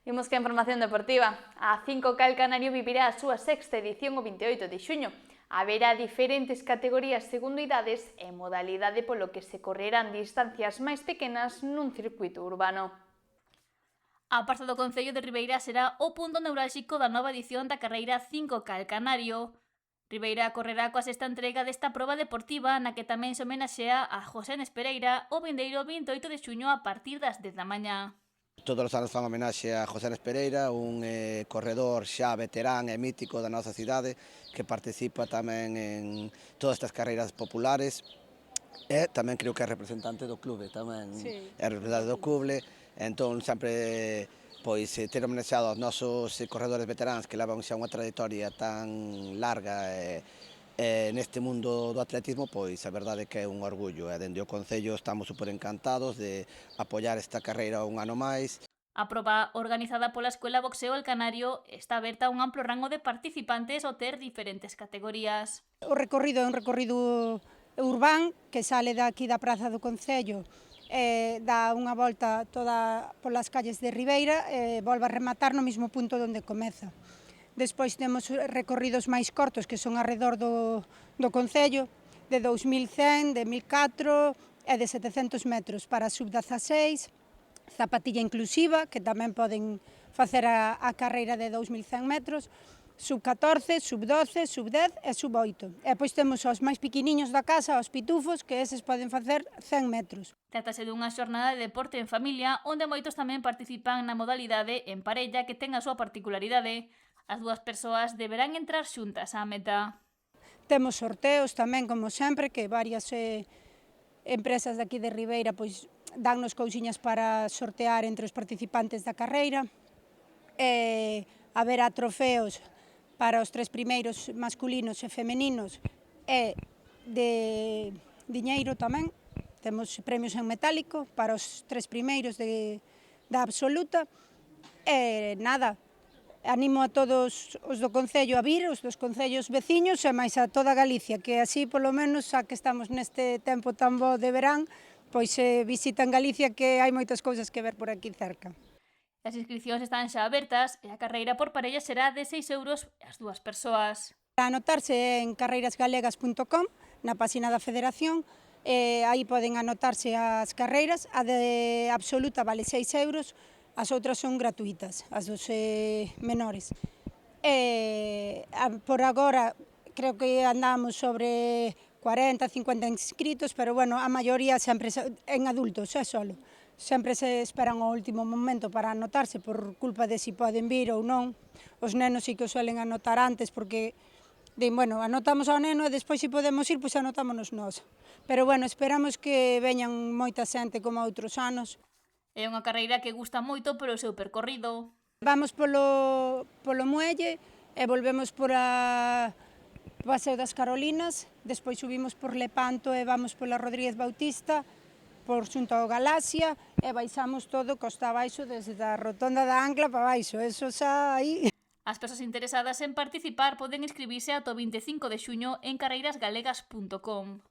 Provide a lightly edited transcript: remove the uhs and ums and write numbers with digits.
Imos que a información deportiva. A 5K Canario vivirá a súa sexta edición o 28 de xuño. Haberá diferentes categorías segundo idades e modalidade polo que se correrán distancias máis pequenas nun circuito urbano. A Praza do Concello de Ribeira será o punto neurálxico da nova edición da carreira 5K Canario. Ribeira correrá coa sexta entrega desta proba deportiva na que tamén se homenaxea a José Nes Pereira o vindeiro 28 de xuño a partir das 10 da mañá. Todos os anos fan homenaxe a José Nes Pereira, un corredor xa veterán e mítico da nosa cidade que participa tamén en todas estas carreiras populares e tamén creo que é representante do clube, tamén é representante do clube, entón sempre ter homenaxeado aos nosos corredores veteráns que levan xa unha trayectoria tan larga neste mundo do atletismo, pois a verdade é que é un orgullo e dende o Concello estamos super encantados de apoiar esta carreira un ano máis. A proba organizada pola Escuela Boxeo El Canario está aberta a un amplo rango de participantes ao ter diferentes categorías. O recorrido é un recorrido urbán que sale daqui da Praza do Concello, dá unha volta toda polas calles de Ribeira e volve a rematar no mesmo punto onde comeza. Despois temos recorridos máis cortos que son arredor do Concello, de 2100, de 1004 e de 700 metros para sub-16, zapatilla inclusiva, que tamén poden facer a carreira de 2100 metros, sub-14, sub-12, sub-10 e sub-8. E pois temos os máis pequeniños da casa, os pitufos, que eses poden facer 100 metros. Trátase dunha xornada de deporte en familia onde moitos tamén participan na modalidade en parella que ten a súa particularidade. As dúas persoas deberán entrar xuntas á meta. Temos sorteos tamén, como sempre, que varias empresas daqui de Ribeira pois dannos cousiñas para sortear entre os participantes da carreira. Haberá trofeos para os 3 primeiros masculinos e femeninos e de diñeiro tamén. Temos premios en metálico para os 3 primeiros da absoluta. E nada, animo a todos os do Concello a vir, os dos concellos veciños e máis a toda Galicia, que así polo menos, xa que estamos neste tempo tan bo de verán, pois visitan Galicia, que hai moitas cousas que ver por aquí cerca. As inscripcións están xa abertas e a carreira por parella será de 6 euros as dúas persoas. Para anotarse en carreirasgalegas.com, na página da Federación, aí poden anotarse as carreiras, a de absoluta vale 6 euros, as outras son gratuitas, as dos menores. Por agora, creo que andamos sobre 40, 50 inscritos, pero bueno, a maioría sempre en adultos, solo. Sempre se esperan ao último momento para anotarse por culpa de si poden vir ou non. Os nenos sí que o suelen anotar antes porque din, bueno, anotamos ao neno e despois se podemos ir, pois anotámonos nós. Pero bueno, esperamos que veñan moita xente como outros anos. É unha carreira que gusta moito polo seu percorrido. Vamos polo Muelle e volvemos por a Paseo das Carolinas, despois subimos por Lepanto e vamos pola Rodríguez Bautista, por xunto ao Galaxia e baixamos todo costa abaixo desde a rotonda da Ancla para baixo, eso xa aí. As persoas interesadas en participar poden inscribirse ata o 25 de xuño en carreirasgalegas.com.